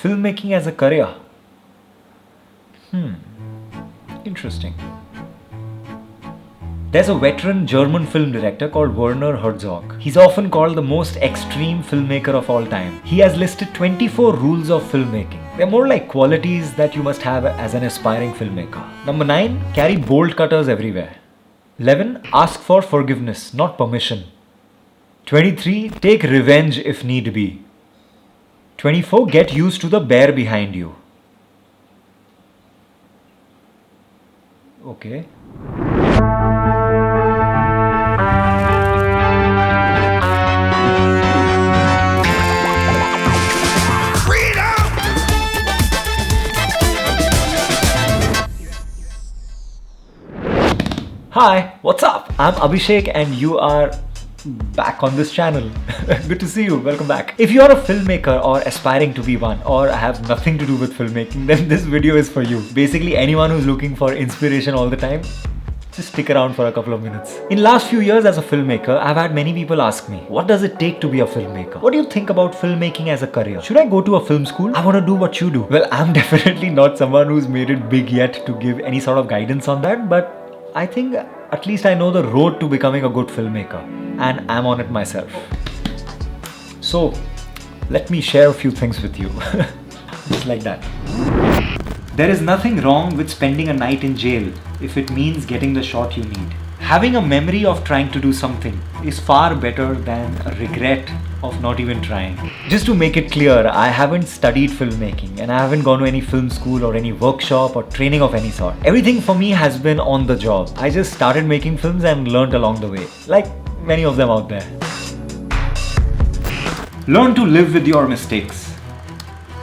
Filmmaking as a career. Interesting. There's a veteran German film director called Werner Herzog. He's often called the most extreme filmmaker of all time. He has listed 24 rules of filmmaking. They're more like qualities that you must have as an aspiring filmmaker. Number 9, carry bolt cutters everywhere. 11, ask for forgiveness, not permission. 23, take revenge if need be. 24, get used to the bear behind you. Okay. Hi, what's up? I'm Abhishek and you are back on this channel. Good to see you, welcome back. If you are a filmmaker or aspiring to be one, or have nothing to do with filmmaking, then this video is for you. Basically anyone who's looking for inspiration all the time, just stick around for a couple of minutes. In last few years as a filmmaker, I've had many people ask me, what does it take to be a filmmaker? What do you think about filmmaking as a career? Should I go to a film school? I want to do what you do. Well, I'm definitely not someone who's made it big yet to give any sort of guidance on that, but I think at least I know the road to becoming a good filmmaker, and I'm on it myself. So, let me share a few things with you. Just like that. There is nothing wrong with spending a night in jail if it means getting the shot you need. Having a memory of trying to do something is far better than a regret of not even trying. Just to make it clear, I haven't studied filmmaking and I haven't gone to any film school or any workshop or training of any sort. Everything for me has been on the job. I just started making films and learned along the way, like many of them out there. Learn to live with your mistakes.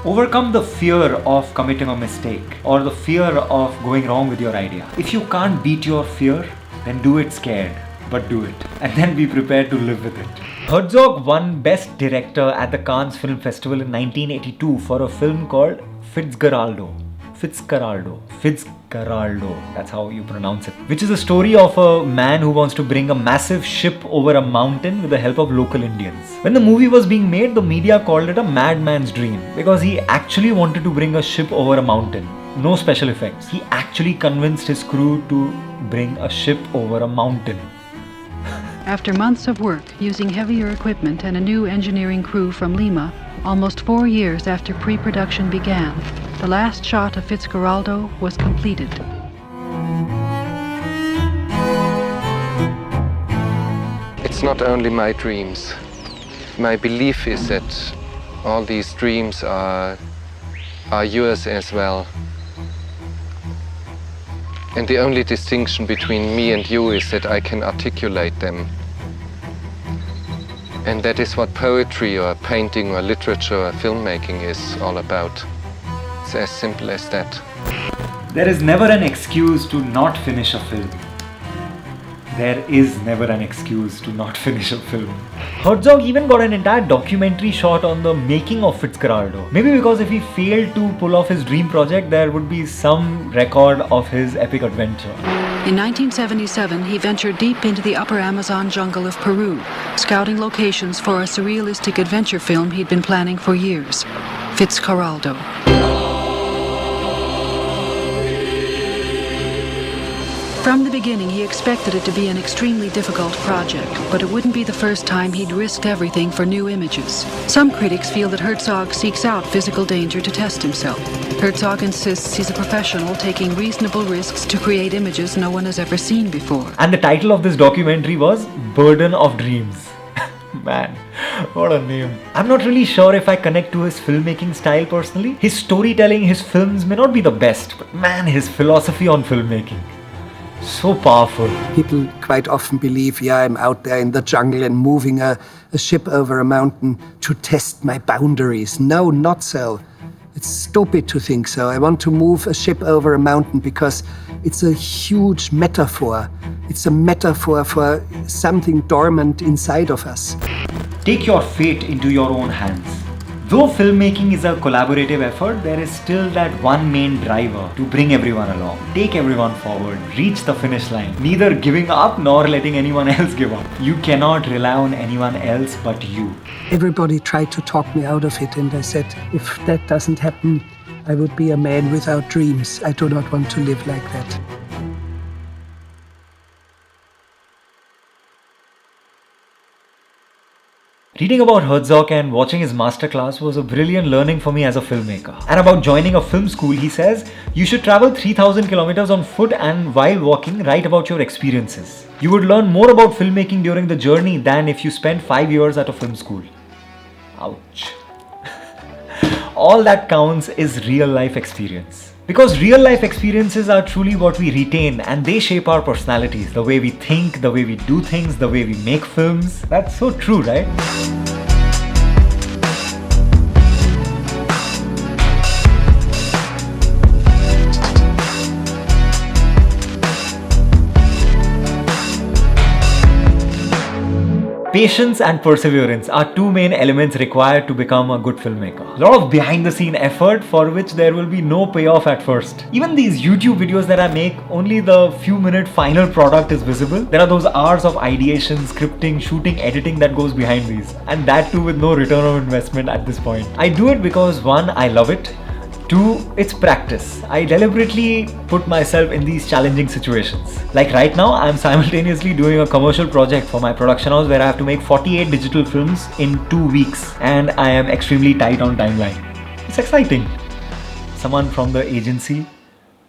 Overcome the fear of committing a mistake or the fear of going wrong with your idea. If you can't beat your fear, then do it scared, but do it. And then be prepared to live with it. Herzog won Best Director at the Cannes Film Festival in 1982 for a film called Fitzcarraldo, that's how you pronounce it. Which is a story of a man who wants to bring a massive ship over a mountain with the help of local Indians. When the movie was being made, the media called it a madman's dream because he actually wanted to bring a ship over a mountain. No special effects. He actually convinced his crew to bring a ship over a mountain. After months of work using heavier equipment and a new engineering crew from Lima, almost 4 years after pre-production began, the last shot of Fitzcarraldo was completed. It's not only my dreams. My belief is that all these dreams are yours as well. And the only distinction between me and you is that I can articulate them. And that is what poetry or painting or literature or filmmaking is all about. It's as simple as that. There is never an excuse to not finish a film. There is never an excuse to not finish a film. Herzog even got an entire documentary shot on the making of Fitzcarraldo. Maybe because if he failed to pull off his dream project, there would be some record of his epic adventure. In 1977, he ventured deep into the upper Amazon jungle of Peru, scouting locations for a surrealistic adventure film he'd been planning for years, Fitzcarraldo. From the beginning, he expected it to be an extremely difficult project, but it wouldn't be the first time he'd risked everything for new images. Some critics feel that Herzog seeks out physical danger to test himself. Herzog insists he's a professional taking reasonable risks to create images no one has ever seen before. And the title of this documentary was Burden of Dreams. Man, what a name. I'm not really sure if I connect to his filmmaking style personally. His storytelling, his films may not be the best, but man, his philosophy on filmmaking. So powerful. People quite often believe, I'm out there in the jungle and moving a ship over a mountain to test my boundaries. No, not so. It's stupid to think so. I want to move a ship over a mountain because it's a huge metaphor. It's a metaphor for something dormant inside of us. Take your fate into your own hands. Though filmmaking is a collaborative effort, there is still that one main driver to bring everyone along, take everyone forward, reach the finish line, neither giving up nor letting anyone else give up. You cannot rely on anyone else but you. Everybody tried to talk me out of it, and I said, if that doesn't happen, I would be a man without dreams. I do not want to live like that. Reading about Herzog and watching his masterclass was a brilliant learning for me as a filmmaker. And about joining a film school, he says, you should travel 3,000 kilometers on foot and while walking, write about your experiences. You would learn more about filmmaking during the journey than if you spent 5 years at a film school. Ouch. All that counts is real life experience. Because real life experiences are truly what we retain and they shape our personalities, the way we think, the way we do things, the way we make films. That's so true, right? Patience and perseverance are two main elements required to become a good filmmaker. A lot of behind the scene effort for which there will be no payoff at first. Even these YouTube videos that I make, only the few minute final product is visible. There are those hours of ideation, scripting, shooting, editing that goes behind these. And that too with no return on investment at this point. I do it because 1, I love it. 2, it's practice. I deliberately put myself in these challenging situations. Like right now, I'm simultaneously doing a commercial project for my production house where I have to make 48 digital films in 2 weeks and I am extremely tight on timeline. It's exciting. Someone from the agency,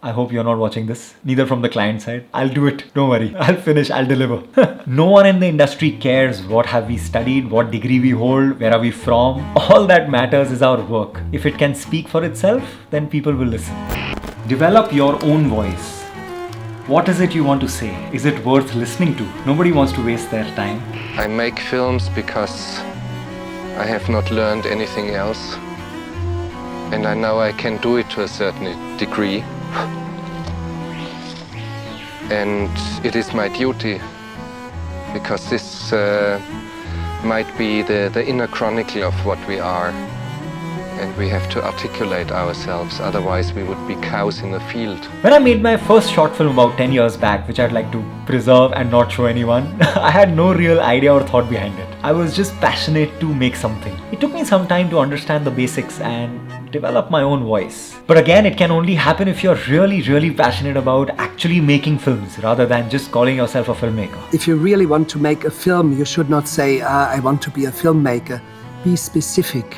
I hope you're not watching this, neither from the client side. I'll do it, don't worry. I'll finish, I'll deliver. No one in the industry cares what have we studied, what degree we hold, where are we from. All that matters is our work. If it can speak for itself, then people will listen. Develop your own voice. What is it you want to say? Is it worth listening to? Nobody wants to waste their time. I make films because I have not learned anything else. And I know I can do it to a certain degree. And it is my duty, because this might be the inner chronicle of what we are. And we have to articulate ourselves, otherwise we would be cows in the field. When I made my first short film about 10 years back, which I'd like to preserve and not show anyone, I had no real idea or thought behind it. I was just passionate to make something. It took me some time to understand the basics and develop my own voice. But again, it can only happen if you're really passionate about actually making films rather than just calling yourself a filmmaker. If you really want to make a film, you should not say, I want to be a filmmaker. Be specific.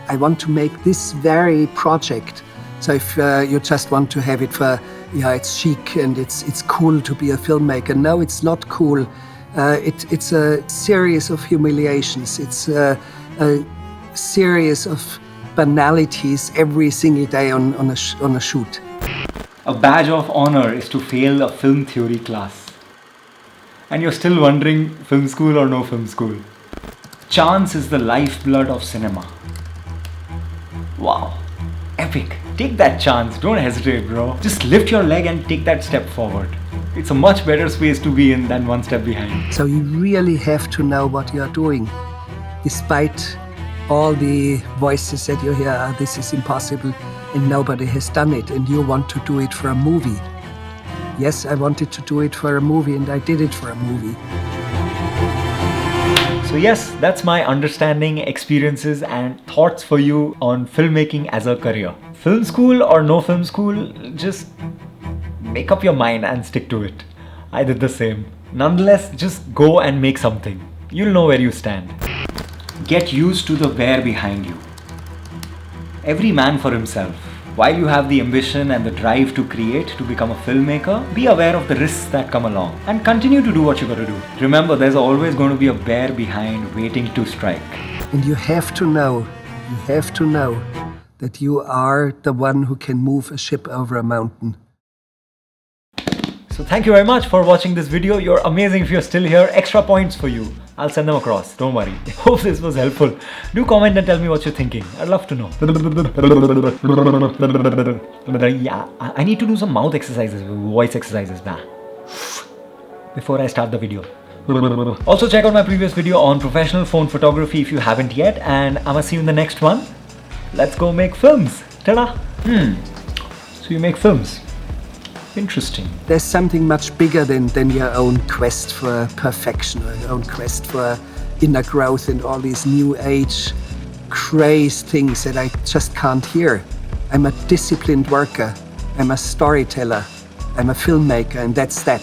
I want to make this very project. So if you just want to have it for, it's chic and it's cool to be a filmmaker. No, it's not cool. It's a series of humiliations. It's a series of banalities every single day on a shoot. A badge of honor is to fail a film theory class. And you're still wondering, film school or no film school? Chance is the lifeblood of cinema. Wow, epic. Take that chance, don't hesitate, bro. Just lift your leg and take that step forward. It's a much better space to be in than one step behind. So you really have to know what you are doing. Despite all the voices that you hear, this is impossible and nobody has done it, and you want to do it for a movie. Yes, I wanted to do it for a movie and I did it for a movie. So yes, that's my understanding, experiences and thoughts for you on filmmaking as a career. Film school or no film school, just make up your mind and stick to it. I did the same. Nonetheless, just go and make something. You'll know where you stand. Get used to the where behind you. Every man for himself. While you have the ambition and the drive to create, to become a filmmaker, be aware of the risks that come along and continue to do what you got to do. Remember, there's always going to be a bear behind waiting to strike. And you have to know that you are the one who can move a ship over a mountain. So thank you very much for watching this video. You're amazing if you're still here. Extra points for you. I'll send them across. Don't worry. Hope this was helpful. Do comment and tell me what you're thinking. I'd love to know. Yeah, I need to do some mouth exercises, voice exercises before I start the video. Also check out my previous video on professional phone photography if you haven't yet, and I'ma see you in the next one. let's go make films. Ta-da! So you make films. Interesting. There's something much bigger than your own quest for perfection or your own quest for inner growth and all these new age crazed things that I just can't hear. I'm a disciplined worker. I'm a storyteller. I'm a filmmaker, and that's that.